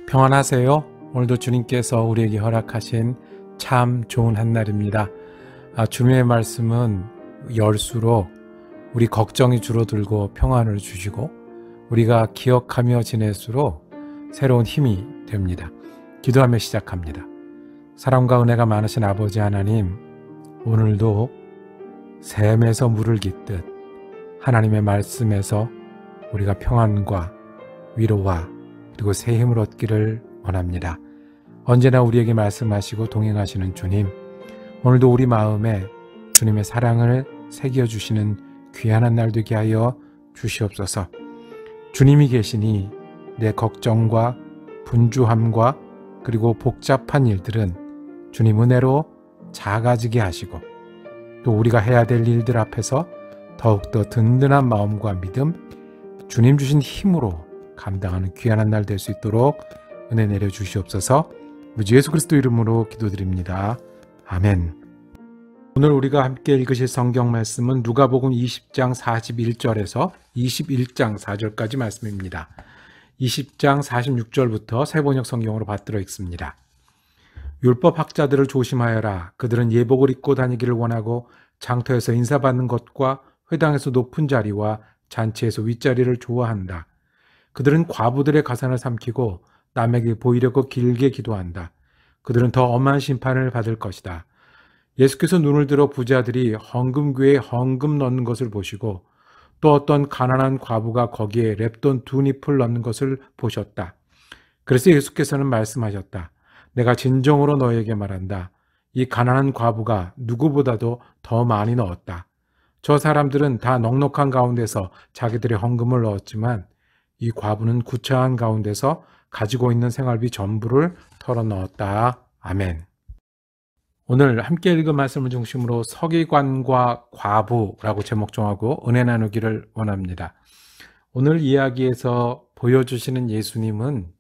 평안하세요. 오늘도 주님께서 우리에게 허락하신 참 좋은 한날입니다. 주님의 말씀은 열수록 우리 걱정이 줄어들고 평안을 주시고 우리가 기억하며 지낼수록 새로운 힘이 됩니다. 기도하며 시작합니다. 사랑과 은혜가 많으신 아버지 하나님, 오늘도 샘에서 물을 깃듯 하나님의 말씀에서 우리가 평안과 위로와 그리고 새 힘을 얻기를 원합니다. 언제나 우리에게 말씀하시고 동행하시는 주님, 오늘도 우리 마음에 주님의 사랑을 새겨주시는 귀한 한 날 되게 하여 주시옵소서. 주님이 계시니 내 걱정과 분주함과 그리고 복잡한 일들은 주님 은혜로 작아지게 하시고 또 우리가 해야 될 일들 앞에서 더욱더 든든한 마음과 믿음, 주님 주신 힘으로 감당하는 귀한 한 날 될 수 있도록 은혜 내려 주시옵소서. 우리 예수 그리스도 이름으로 기도드립니다. 아멘. 오늘 우리가 함께 읽으실 성경 말씀은 누가복음 20장 41절에서 21장 4절까지 말씀입니다. 20장 46절부터 세번역 성경으로 받들어 읽습니다. 율법학자들을 조심하여라. 그들은 예복을 입고 다니기를 원하고 장터에서 인사받는 것과 회당에서 높은 자리와 잔치에서 윗자리를 좋아한다. 그들은 과부들의 가산을 삼키고 남에게 보이려고 길게 기도한다. 그들은 더 엄한 심판을 받을 것이다. 예수께서 눈을 들어 부자들이 헌금궤에 헌금 넣는 것을 보시고 또 어떤 가난한 과부가 거기에 랩돈 2잎을 넣는 것을 보셨다. 그래서 예수께서는 말씀하셨다. 내가 진정으로 너에게 말한다. 이 가난한 과부가 누구보다도 더 많이 넣었다. 저 사람들은 다 넉넉한 가운데서 자기들의 헌금을 넣었지만 이 과부는 구차한 가운데서 가지고 있는 생활비 전부를 털어 넣었다. 아멘. 오늘 함께 읽은 말씀을 중심으로 서기관과 과부라고 제목 정하고 은혜 나누기를 원합니다. 오늘 이야기에서 보여주시는 예수님은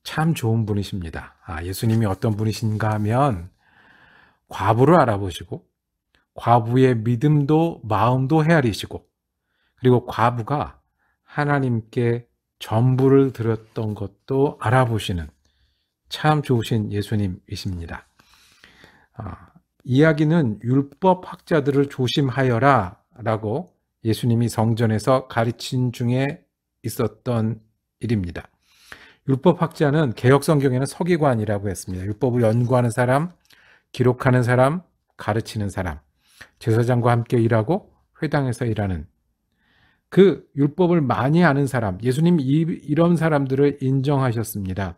참 좋은 분이십니다. 예수님이 어떤 분이신가 하면 과부를 알아보시고 과부의 믿음도 마음도 헤아리시고 그리고 과부가 하나님께 전부를 드렸던 것도 알아보시는 참 좋으신 예수님이십니다. 이야기는 율법학자들을 조심하여라 라고 예수님이 성전에서 가르친 중에 있었던 일입니다. 율법학자는 개역성경에는 서기관이라고 했습니다. 율법을 연구하는 사람, 기록하는 사람, 가르치는 사람, 제사장과 함께 일하고 회당에서 일하는 그 율법을 많이 아는 사람, 예수님이 이런 사람들을 인정하셨습니다.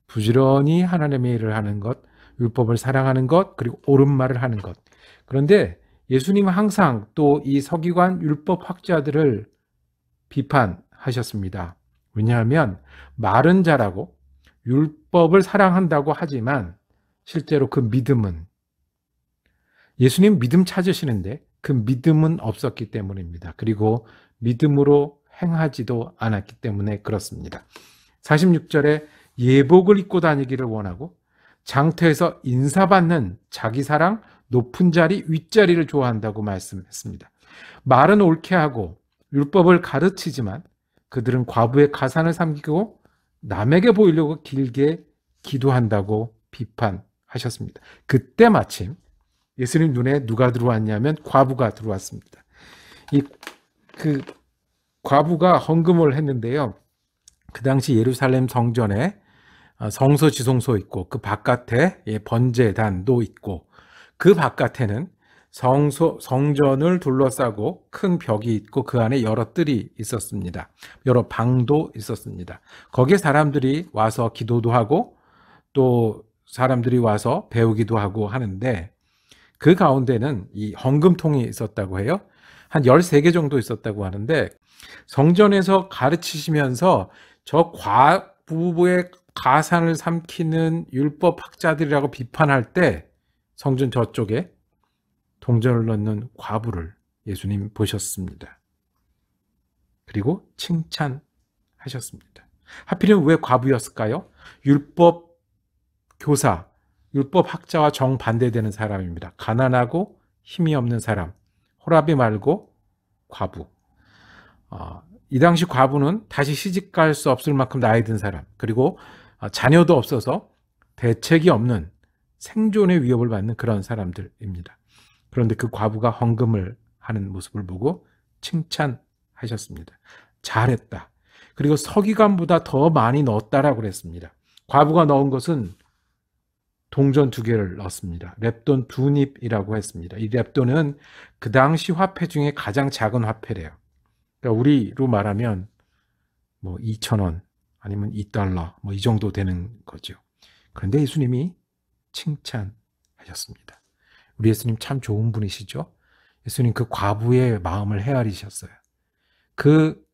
부지런히 하나님의 일을 하는 것, 율법을 사랑하는 것, 그리고 옳은 말을 하는 것. 그런데 예수님은 항상 또 이 서기관 율법학자들을 비판하셨습니다. 왜냐하면 말은 잘하고 율법을 사랑한다고 하지만 실제로 그 믿음은 예수님 믿음 찾으시는데 그 믿음은 없었기 때문입니다. 그리고 믿음으로 행하지도 않았기 때문에 그렇습니다. 46절에 예복을 입고 다니기를 원하고 장터에서 인사받는 자기 사랑, 높은 자리, 윗자리를 좋아한다고 말씀했습니다. 말은 옳게 하고 율법을 가르치지만 그들은 과부의 가산을 삼키고 남에게 보이려고 길게 기도한다고 비판하셨습니다. 그때 마침 예수님 눈에 누가 들어왔냐면 과부가 들어왔습니다. 그 과부가 헌금을 했는데요. 그 당시 예루살렘 성전에 성소 지성소 있고 그 바깥에 번제단도 있고 그 바깥에는 성전을 둘러싸고 큰 벽이 있고 그 안에 여러 뜰이 있었습니다. 여러 방도 있었습니다. 거기에 사람들이 와서 기도도 하고 또 사람들이 와서 배우기도 하고 하는데 그 가운데는 이 헌금통이 있었다고 해요. 한 13개 정도 있었다고 하는데 성전에서 가르치시면서 저 과부의 가산을 삼키는 율법학자들이라고 비판할 때 성전 저쪽에 동전을 넣는 과부를 예수님 보셨습니다. 그리고 칭찬하셨습니다. 하필이면 왜 과부였을까요? 율법 교사, 율법학자와 정반대되는 사람입니다. 가난하고 힘이 없는 사람, 호랍이 말고 과부. 이 당시 과부는 다시 시집갈 수 없을 만큼 나이 든 사람, 그리고 자녀도 없어서 대책이 없는 생존의 위협을 받는 그런 사람들입니다. 그런데 그 과부가 헌금을 하는 모습을 보고 칭찬하셨습니다. 잘했다. 그리고 서기관보다 더 많이 넣었다라고 그랬습니다. 과부가 넣은 것은 동전 2개를 넣었습니다. 렙돈 2닙이라고 했습니다. 이 렙돈은 그 당시 화폐 중에 가장 작은 화폐래요. 그러니까 우리로 말하면 뭐 2,000원 아니면 2달러 뭐 이 정도 되는 거죠. 그런데 예수님이 칭찬하셨습니다. 우리 예수님 참 좋은 분이시죠? 예수님 그 과부의 마음을 헤아리셨어요. 그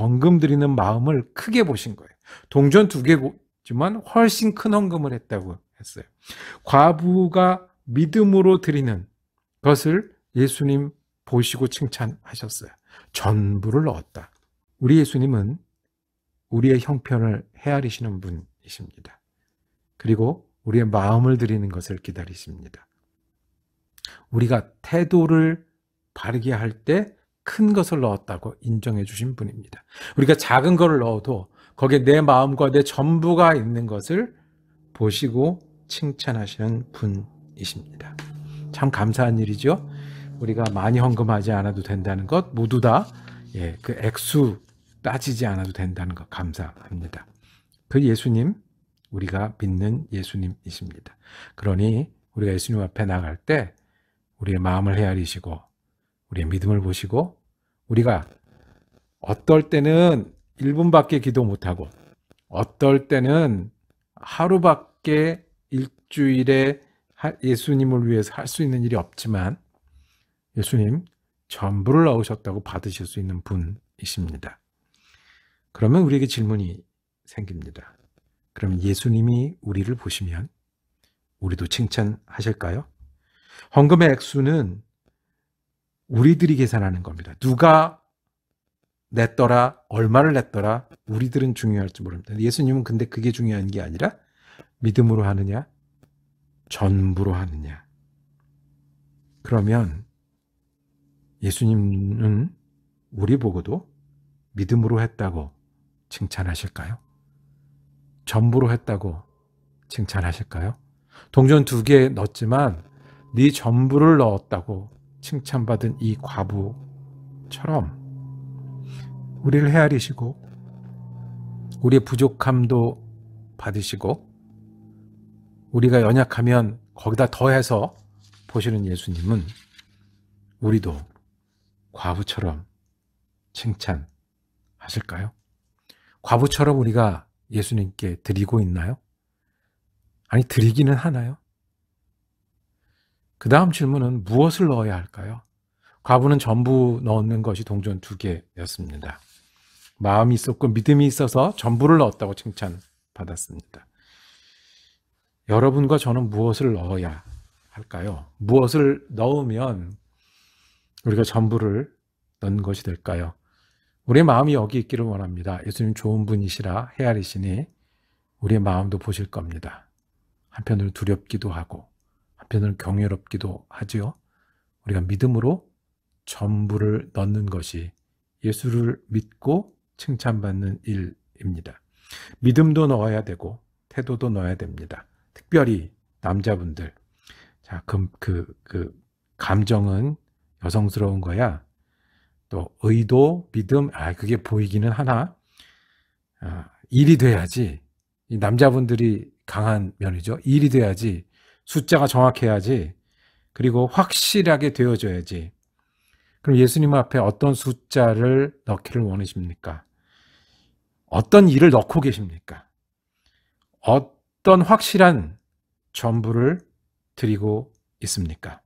헌금 드리는 마음을 크게 보신 거예요. 동전 2개지만 훨씬 큰 헌금을 했다고 했어요. 과부가 믿음으로 드리는 것을 예수님 보시고 칭찬하셨어요. 전부를 넣었다. 우리 예수님은 우리의 형편을 헤아리시는 분이십니다. 그리고 우리의 마음을 드리는 것을 기다리십니다. 우리가 태도를 바르게 할 때 큰 것을 넣었다고 인정해 주신 분입니다. 우리가 작은 것을 넣어도 거기에 내 마음과 내 전부가 있는 것을 보시고 칭찬하시는 분이십니다. 참 감사한 일이죠. 우리가 많이 헌금하지 않아도 된다는 것, 모두 다 그 액수 따지지 않아도 된다는 것 감사합니다. 그 예수님, 우리가 믿는 예수님이십니다. 그러니 우리가 예수님 앞에 나갈 때 우리의 마음을 헤아리시고 우리의 믿음을 보시고, 우리가 어떨 때는 1분밖에 기도 못하고 어떨 때는 하루밖에 일주일에 예수님을 위해서 할 수 있는 일이 없지만 예수님 전부를 넣으셨다고 받으실 수 있는 분이십니다. 그러면 우리에게 질문이 생깁니다. 그럼 예수님이 우리를 보시면 우리도 칭찬하실까요? 헌금의 액수는 우리들이 계산하는 겁니다. 누가 냈더라, 얼마를 냈더라, 우리들은 중요할지 모릅니다. 예수님은 근데 그게 중요한 게 아니라 믿음으로 하느냐, 전부로 하느냐. 그러면 예수님은 우리 보고도 믿음으로 했다고 칭찬하실까요? 전부로 했다고 칭찬하실까요? 동전 2개 넣었지만 네 전부를 넣었다고 칭찬받은 이 과부처럼 우리를 헤아리시고 우리의 부족함도 받으시고 우리가 연약하면 거기다 더해서 보시는 예수님은 우리도 과부처럼 칭찬하실까요? 과부처럼 우리가 예수님께 드리고 있나요? 아니, 드리기는 하나요? 그 다음 질문은 무엇을 넣어야 할까요? 과부는 전부 넣는 것이 동전 2개였습니다. 마음이 있었고 믿음이 있어서 전부를 넣었다고 칭찬받았습니다. 여러분과 저는 무엇을 넣어야 할까요? 무엇을 넣으면 우리가 전부를 넣는 것이 될까요? 우리의 마음이 여기 있기를 원합니다. 예수님 좋은 분이시라 헤아리시니 우리의 마음도 보실 겁니다. 한편으로는 두렵기도 하고 한편으로는 경외롭기도 하지요. 우리가 믿음으로 전부를 넣는 것이 예수를 믿고 칭찬받는 일입니다. 믿음도 넣어야 되고 태도도 넣어야 됩니다. 특별히 남자분들, 자, 그 감정은 여성스러운 거야. 또 의도, 믿음, 그게 보이기는 하나. 일이 돼야지. 이 남자분들이 강한 면이죠. 일이 돼야지. 숫자가 정확해야지. 그리고 확실하게 되어져야지. 그럼 예수님 앞에 어떤 숫자를 넣기를 원하십니까? 어떤 일을 넣고 계십니까? 어떤 확실한 전부를 드리고 있습니까?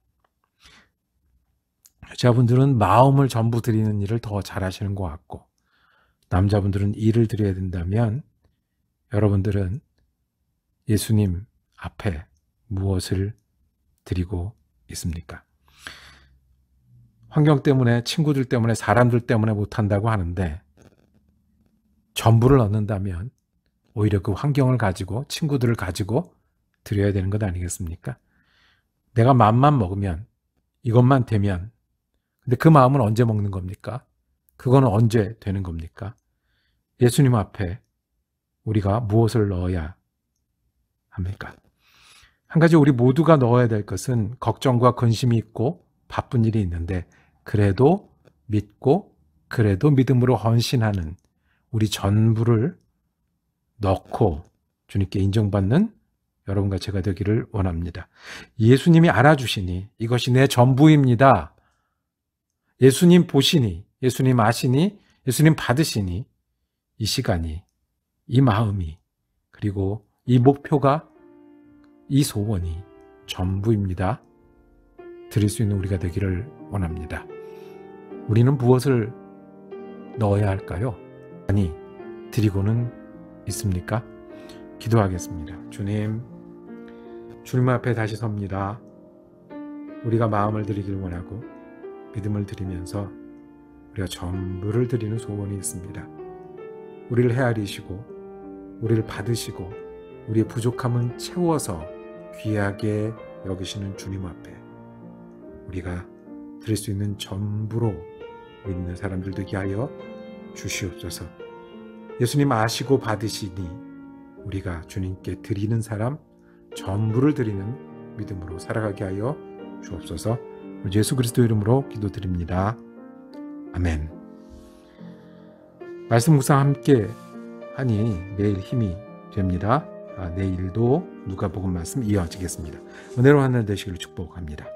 여자분들은 마음을 전부 드리는 일을 더 잘하시는 것 같고, 남자분들은 일을 드려야 된다면 여러분들은 예수님 앞에 무엇을 드리고 있습니까? 환경 때문에, 친구들 때문에, 사람들 때문에 못한다고 하는데 전부를 얻는다면 오히려 그 환경을 가지고, 친구들을 가지고 드려야 되는 것 아니겠습니까? 내가 맘만 먹으면, 이것만 되면, 근데 그 마음은 언제 먹는 겁니까? 그건 언제 되는 겁니까? 예수님 앞에 우리가 무엇을 넣어야 합니까? 한 가지 우리 모두가 넣어야 될 것은 걱정과 근심이 있고 바쁜 일이 있는데 그래도 믿고 그래도 믿음으로 헌신하는 우리 전부를 넣고 주님께 인정받는 여러분과 제가 되기를 원합니다. 예수님이 알아주시니 이것이 내 전부입니다. 예수님 보시니, 예수님 아시니, 예수님 받으시니 이 시간이, 이 마음이, 그리고 이 목표가, 이 소원이 전부입니다. 드릴 수 있는 우리가 되기를 원합니다. 우리는 무엇을 넣어야 할까요? 아니, 드리고는 있습니까? 기도하겠습니다. 주님 앞에 다시 섭니다. 우리가 마음을 드리길 원하고 믿음을 드리면서 우리가 전부를 드리는 소원이 있습니다. 우리를 헤아리시고 우리를 받으시고 우리의 부족함은 채워서 귀하게 여기시는 주님 앞에 우리가 드릴 수 있는 전부로 믿는 사람들 되게 하여 주시옵소서. 예수님 아시고 받으시니 우리가 주님께 드리는 사람, 전부를 드리는 믿음으로 살아가게 하여 주옵소서. 예수 그리스도 이름으로 기도드립니다. 아멘. 말씀 묵상 함께 하니 매일 힘이 됩니다. 내일도 누가복음 말씀 이어지겠습니다. 은혜로운 하늘 되시기를 축복합니다.